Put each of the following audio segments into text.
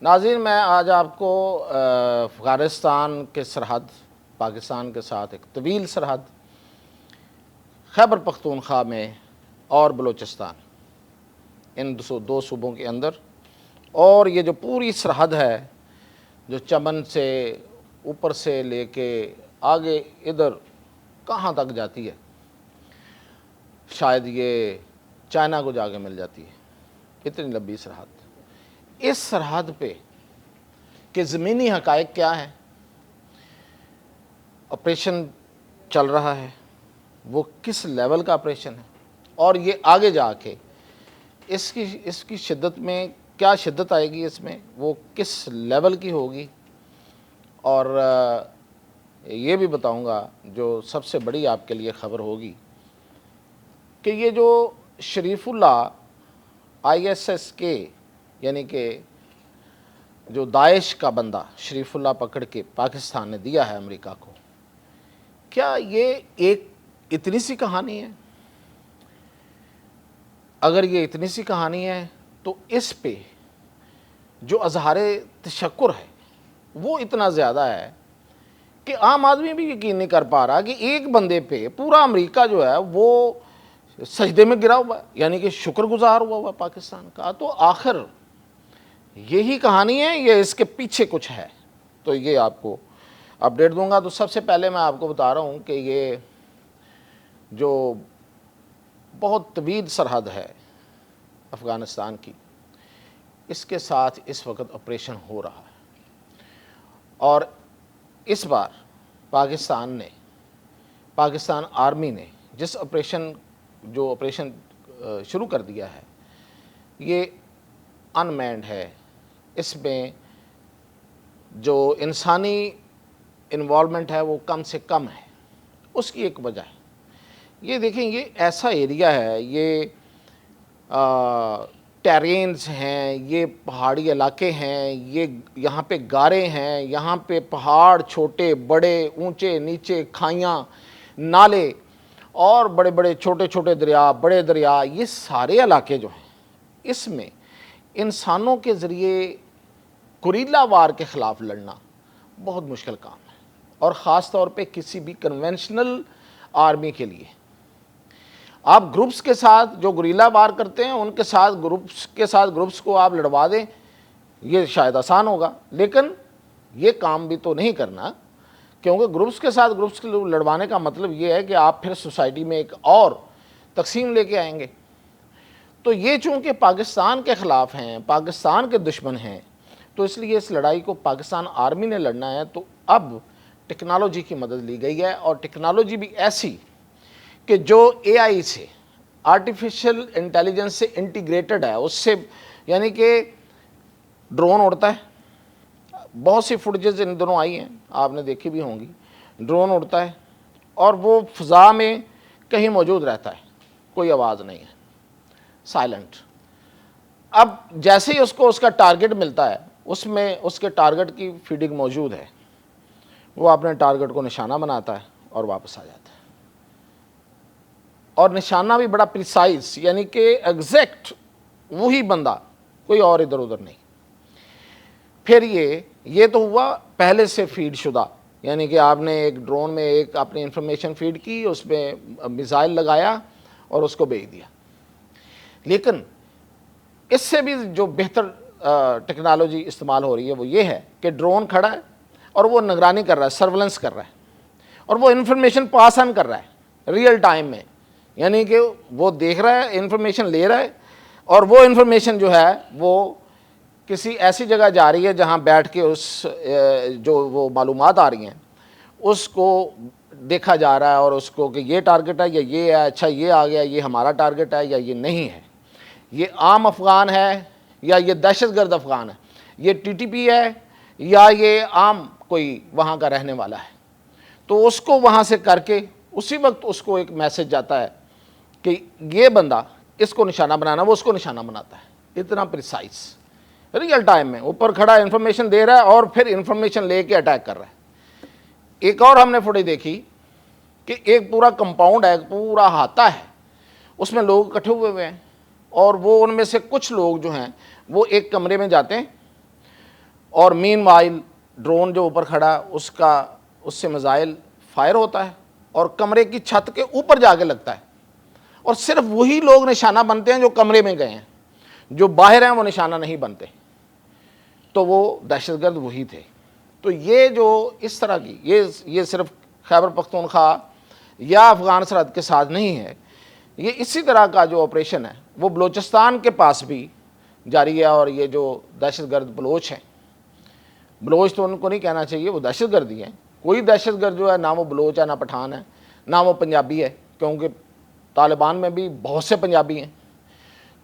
ناظرین، میں آج آپ کو افغانستان کے سرحد، پاکستان کے ساتھ ایک طویل سرحد، خیبر پختونخوا میں اور بلوچستان، ان دو صوبوں کے اندر، اور یہ جو پوری سرحد ہے جو چمن سے اوپر سے لے کے آگے ادھر کہاں تک جاتی ہے، شاید یہ چائنا کو جا کے مل جاتی ہے، اتنی لمبی سرحد۔ اس سرحد پہ کہ زمینی حقائق کیا ہیں، آپریشن چل رہا ہے وہ کس لیول کا آپریشن ہے، اور یہ آگے جا کے اس کی شدت میں کیا شدت آئے گی، اس میں وہ کس لیول کی ہوگی، اور یہ بھی بتاؤں گا جو سب سے بڑی آپ کے لیے خبر ہوگی کہ یہ جو شریف اللہ ISS-K یعنی کہ جو داعش کا بندہ شریف اللہ پکڑ کے پاکستان نے دیا ہے امریکہ کو، کیا یہ ایک اتنی سی کہانی ہے؟ اگر یہ اتنی سی کہانی ہے تو اس پہ جو اظہار تشکر ہے وہ اتنا زیادہ ہے کہ عام آدمی بھی یقین نہیں کر پا رہا کہ ایک بندے پہ پورا امریکہ جو ہے وہ سجدے میں گرا ہوا ہے، یعنی کہ شکر گزار ہوا پاکستان کا۔ تو آخر یہی کہانی ہے یا اس کے پیچھے کچھ ہے؟ تو یہ آپ کو اپڈیٹ دوں گا۔ تو سب سے پہلے میں آپ کو بتا رہا ہوں کہ یہ جو بہت طویل سرحد ہے افغانستان کی، اس کے ساتھ اس وقت آپریشن ہو رہا ہے، اور اس بار پاکستان آرمی نے جو آپریشن شروع کر دیا ہے، یہ ان مینڈ ہے۔ اس میں جو انسانی انوالومنٹ ہے وہ کم سے کم ہے۔ اس کی ایک وجہ ہے، یہ دیکھیں یہ ایسا ایریا ہے، یہ ٹیرینز ہیں، یہ پہاڑی علاقے ہیں، یہاں پہ غاریں ہیں، یہاں پہ پہاڑ چھوٹے بڑے اونچے نیچے، کھائیاں، نالے، اور بڑے بڑے چھوٹے چھوٹے دریا، بڑے دریا، یہ سارے علاقے جو ہیں اس میں انسانوں کے ذریعے گوریلا وار کے خلاف لڑنا بہت مشکل کام ہے، اور خاص طور پہ کسی بھی کنونشنل آرمی کے لیے۔ آپ گروپس کے ساتھ جو گوریلا وار کرتے ہیں ان کے ساتھ گروپس کو آپ لڑوا دیں، یہ شاید آسان ہوگا، لیکن یہ کام بھی تو نہیں کرنا، کیونکہ گروپس کے ساتھ گروپس کو لڑوانے کا مطلب یہ ہے کہ آپ پھر سوسائٹی میں ایک اور تقسیم لے کے آئیں گے۔ تو یہ چونکہ پاکستان کے خلاف ہیں، پاکستان کے دشمن ہیں، تو اس لیے اس لڑائی کو پاکستان آرمی نے لڑنا ہے۔ تو اب ٹیکنالوجی کی مدد لی گئی ہے، اور ٹیکنالوجی بھی ایسی کہ جو AI سے، آرٹیفیشل انٹیلیجنس سے انٹیگریٹڈ ہے، اس سے یعنی کہ ڈرون اڑتا ہے، بہت سی فوٹیجز ان دنوں آئی ہیں، آپ نے دیکھی بھی ہوں گی، ڈرون اڑتا ہے اور وہ فضا میں کہیں موجود رہتا ہے، کوئی آواز نہیں ہے، سائلنٹ۔ اب جیسے ہی اس کو اس کا ٹارگٹ ملتا ہے، اس میں اس کے ٹارگٹ کی فیڈنگ موجود ہے، وہ اپنے ٹارگٹ کو نشانہ بناتا ہے اور واپس آ جاتا ہے، اور نشانہ بھی بڑا پریسائز، یعنی کہ ایگزیکٹ وہی بندہ، کوئی اور ادھر ادھر نہیں۔ پھر یہ تو ہوا پہلے سے فیڈ شدہ، یعنی کہ آپ نے ایک ڈرون میں ایک اپنی انفارمیشن فیڈ کی، اس میں میزائل لگایا اور اس کو بھیج دیا۔ لیکن اس سے بھی جو بہتر ٹیکنالوجی استعمال ہو رہی ہے وہ یہ ہے کہ ڈرون کھڑا ہے اور وہ نگرانی کر رہا ہے، سرولنس کر رہا ہے، اور وہ انفارمیشن پاس آن کر رہا ہے ریئل ٹائم میں، یعنی کہ وہ دیکھ رہا ہے، انفارمیشن لے رہا ہے، اور وہ انفارمیشن جو ہے وہ کسی ایسی جگہ جا رہی ہے جہاں بیٹھ کے جو وہ معلومات آ رہی ہیں اس کو دیکھا جا رہا ہے، اور اس کو کہ یہ ٹارگٹ ہے یا یہ ہے، اچھا یہ آ گیا، یہ ہمارا ٹارگٹ ہے یا یہ نہیں ہے، یہ عام افغان ہے یا یہ دہشت گرد افغان ہے، یہ TTP ہے یا یہ عام کوئی وہاں کا رہنے والا ہے۔ تو اس کو وہاں سے کر کے اسی وقت اس کو ایک میسج جاتا ہے کہ یہ بندہ اس کو نشانہ بنانا، وہ اس کو نشانہ بناتا ہے، اتنا پریسائز ریئل ٹائم میں اوپر کھڑا انفارمیشن دے رہا ہے اور پھر انفارمیشن لے کے اٹیک کر رہا ہے۔ ایک اور ہم نے فوٹیج دیکھی کہ ایک پورا کمپاؤنڈ ہے، پورا احاطہ ہے، اس میں لوگ اکٹھے ہوئے ہیں، اور وہ ان میں سے کچھ لوگ جو ہیں وہ ایک کمرے میں جاتے ہیں اور مین وائل ڈرون جو اوپر کھڑا اس سے میزائل فائر ہوتا ہے اور کمرے کی چھت کے اوپر جا کے لگتا ہے، اور صرف وہی لوگ نشانہ بنتے ہیں جو کمرے میں گئے ہیں، جو باہر ہیں وہ نشانہ نہیں بنتے، تو وہ دہشت گرد وہی تھے۔ تو یہ جو اس طرح کی یہ صرف خیبر پختونخوا یا افغان سرحد کے ساتھ نہیں ہے، یہ اسی طرح کا جو آپریشن ہے وہ بلوچستان کے پاس بھی جاری ہے۔ اور یہ جو دہشت گرد بلوچ ہیں، بلوچ تو ان کو نہیں کہنا چاہیے، وہ دہشت گردی ہیں۔ کوئی دہشت گرد جو ہے نہ وہ بلوچ ہے، نہ پٹھان ہے، نہ وہ پنجابی ہے، کیونکہ طالبان میں بھی بہت سے پنجابی ہیں۔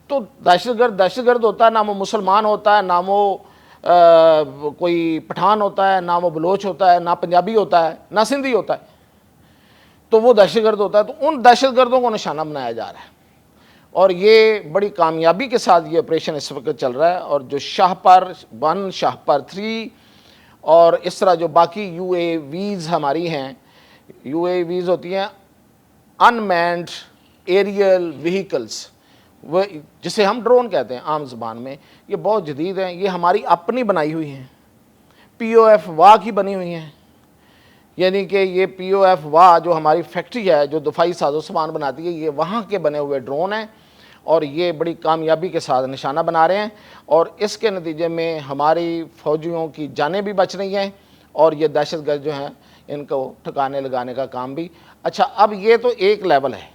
تو دہشت گرد ہوتا ہے، نہ وہ مسلمان ہوتا ہے، نہ وہ کوئی پٹھان ہوتا ہے، نہ وہ بلوچ ہوتا ہے، نہ پنجابی ہوتا ہے، نہ سندھی ہوتا ہے، تو وہ دہشت گرد ہوتا ہے۔ تو ان دہشت گردوں کو نشانہ بنایا جا رہا ہے، اور یہ بڑی کامیابی کے ساتھ یہ آپریشن اس وقت چل رہا ہے۔ اور جو شاہپار 1، شاہپار 3 اور اس طرح جو باقی یو اے ویز ہماری ہیں، یو اے ویز ہوتی ہیں انمینڈ ایریل وہیکلز، وہ جسے ہم ڈرون کہتے ہیں عام زبان میں، یہ بہت جدید ہیں، یہ ہماری اپنی بنائی ہوئی ہیں، پی او ایف واہ کی بنی ہوئی ہیں۔ یعنی کہ یہ پی او ایف واہ جو ہماری فیکٹری ہے جو دفاعی ساز و سامان بناتی ہے، یہ وہاں کے بنے ہوئے ڈرون ہیں، اور یہ بڑی کامیابی کے ساتھ نشانہ بنا رہے ہیں، اور اس کے نتیجے میں ہماری فوجیوں کی جانیں بھی بچ رہی ہیں، اور یہ دہشت گرد جو ہیں ان کو ٹھکانے لگانے کا کام بھی۔ اچھا، اب یہ تو ایک لیول ہے،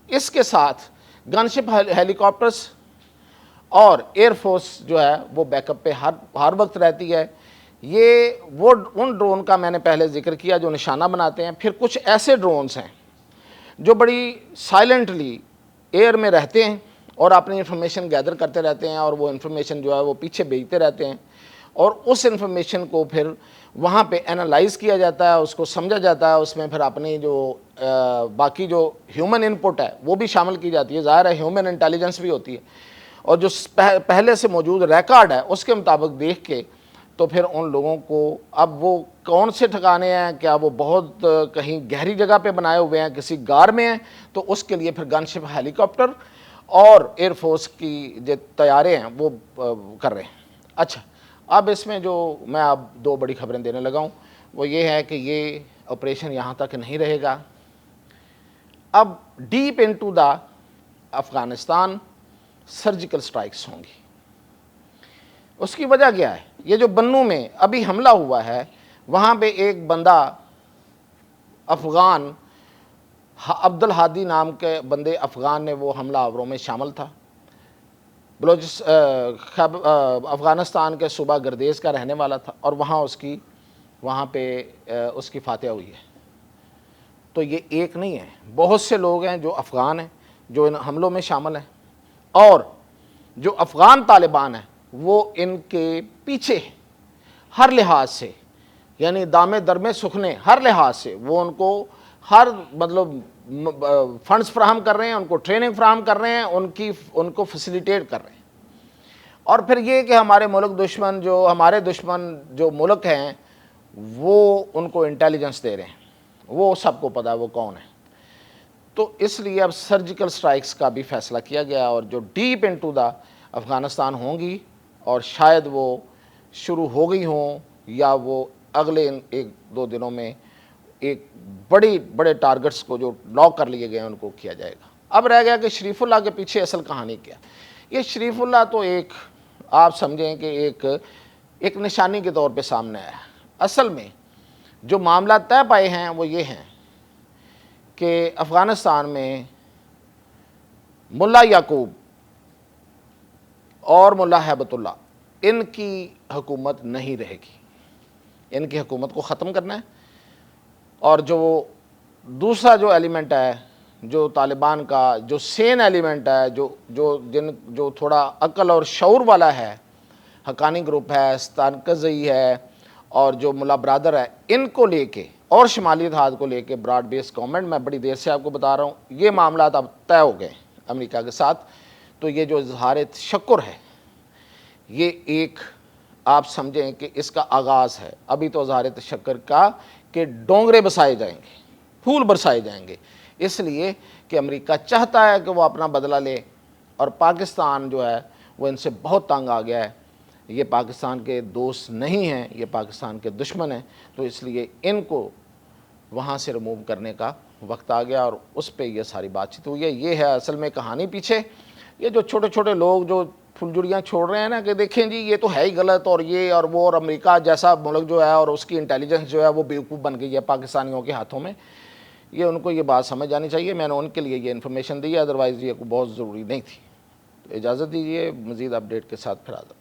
اس کے ساتھ گن شپ ہیلی کاپٹرز اور ایئر فورس جو ہے وہ بیک اپ پہ ہر وقت رہتی ہے۔ یہ وہ ان ڈرون کا میں نے پہلے ذکر کیا جو نشانہ بناتے ہیں۔ پھر کچھ ایسے ڈرونز ہیں جو بڑی سائلنٹلی ایئر میں رہتے ہیں اور اپنی انفارمیشن گیدر کرتے رہتے ہیں، اور وہ انفارمیشن جو ہے وہ پیچھے بھیجتے رہتے ہیں، اور اس انفارمیشن کو پھر وہاں پہ انالائز کیا جاتا ہے، اس کو سمجھا جاتا ہے، اس میں پھر اپنی جو باقی جو ہیومن انپٹ ہے وہ بھی شامل کی جاتی ہے، ظاہر ہے ہیومن انٹیلیجنس بھی ہوتی ہے، اور جو پہلے سے موجود ریکارڈ ہے اس کے مطابق دیکھ کے تو پھر ان لوگوں کو اب وہ کون سے ٹھکانے ہیں، کیا وہ بہت کہیں گہری جگہ پہ بنائے ہوئے ہیں، کسی غار میں ہیں، تو اس کے لیے پھر گن شپ ہیلی کاپٹر اور ایئر فورس کی جو طیارے ہیں وہ کر رہے ہیں۔ اچھا، اب اس میں جو میں اب 2 بڑی خبریں دینے لگا ہوں وہ یہ ہے کہ یہ آپریشن یہاں تک نہیں رہے گا، اب deep into the Afghanistan surgical strikes ہوں گی۔ اس کی وجہ کیا ہے؟ یہ جو بنوں میں ابھی حملہ ہوا ہے، وہاں پہ ایک بندہ افغان عبد الحادی نام کے بندے افغان نے وہ حملہ آوروں میں شامل تھا، افغانستان کے صوبہ گردیز کا رہنے والا تھا، اور وہاں پہ اس کی فاتحہ ہوئی ہے۔ تو یہ ایک نہیں ہے، بہت سے لوگ ہیں جو افغان ہیں جو ان حملوں میں شامل ہیں، اور جو افغان طالبان ہیں وہ ان کے پیچھے ہیں ہر لحاظ سے، یعنی دامے درمے سکھنے ہر لحاظ سے، وہ ان کو ہر مطلب فنڈز فراہم کر رہے ہیں، ان کو ٹریننگ فراہم کر رہے ہیں، ان کو فیسیلیٹیٹ کر رہے ہیں۔ اور پھر یہ کہ ہمارے ہمارے دشمن جو ملک ہیں وہ ان کو انٹیلیجنس دے رہے ہیں، وہ سب کو پتہ ہے وہ کون ہے۔ تو اس لیے اب سرجیکل سٹرائکس کا بھی فیصلہ کیا گیا، اور جو ڈیپ انٹو دا افغانستان ہوں گی، اور شاید وہ شروع ہو گئی ہوں یا وہ اگلے 1-2 دنوں میں ایک بڑے ٹارگٹس کو جو لاک کر لیے گئے ہیں ان کو کیا جائے گا۔ اب رہ گیا کہ شریف اللہ کے پیچھے اصل کہانی کیا۔ یہ شریف اللہ تو آپ سمجھیں کہ ایک نشانی کے طور پہ سامنے آیا ہے۔ اصل میں جو معاملہ طے پائے ہیں وہ یہ ہیں کہ افغانستان میں ملا یعقوب اور ملا ہیبت اللہ ان کی حکومت نہیں رہے گی، ان کی حکومت کو ختم کرنا ہے، اور جو دوسرا جو ایلیمنٹ ہے جو طالبان کا جو سین ایلیمنٹ ہے جو تھوڑا عقل اور شعور والا ہے، حقانی گروپ ہے، ستانکزئی ہے، اور جو ملا برادر ہے، ان کو لے کے اور شمالی اتحاد کو لے کے براڈ بیس گورنمنٹ، میں بڑی دیر سے آپ کو بتا رہا ہوں یہ معاملات اب طے ہو گئے امریکہ کے ساتھ۔ تو یہ جو اظہار تشکر ہے یہ ایک آپ سمجھیں کہ اس کا آغاز ہے، ابھی تو اظہار تشکر کا کہ ڈونگرے بسائے جائیں گے، پھول برسائے جائیں گے، اس لیے کہ امریکہ چاہتا ہے کہ وہ اپنا بدلہ لے، اور پاکستان جو ہے وہ ان سے بہت تنگ آ گیا ہے۔ یہ پاکستان کے دوست نہیں ہیں، یہ پاکستان کے دشمن ہیں، تو اس لیے ان کو وہاں سے ریموو کرنے کا وقت آ گیا اور اس پہ یہ ساری بات چیت ہوئی ہے۔ یہ ہے اصل میں کہانی پیچھے۔ یہ جو چھوٹے چھوٹے لوگ جو پھلجڑیاں چھوڑ رہے ہیں نا کہ دیکھیں جی یہ تو ہے ہی غلط، اور یہ اور وہ، اور امریکہ جیسا ملک جو ہے اور اس کی انٹیلیجنس جو ہے وہ بیوقوف بن گئی ہے پاکستانیوں کے ہاتھوں میں، یہ ان کو یہ بات سمجھ جانی چاہیے۔ میں نے ان کے لیے یہ انفارمیشن دی ہے، ادروائز یہ بہت ضروری نہیں تھی۔ تو اجازت دیجیے، مزید اپڈیٹ کے ساتھ پھر آتا ہوں۔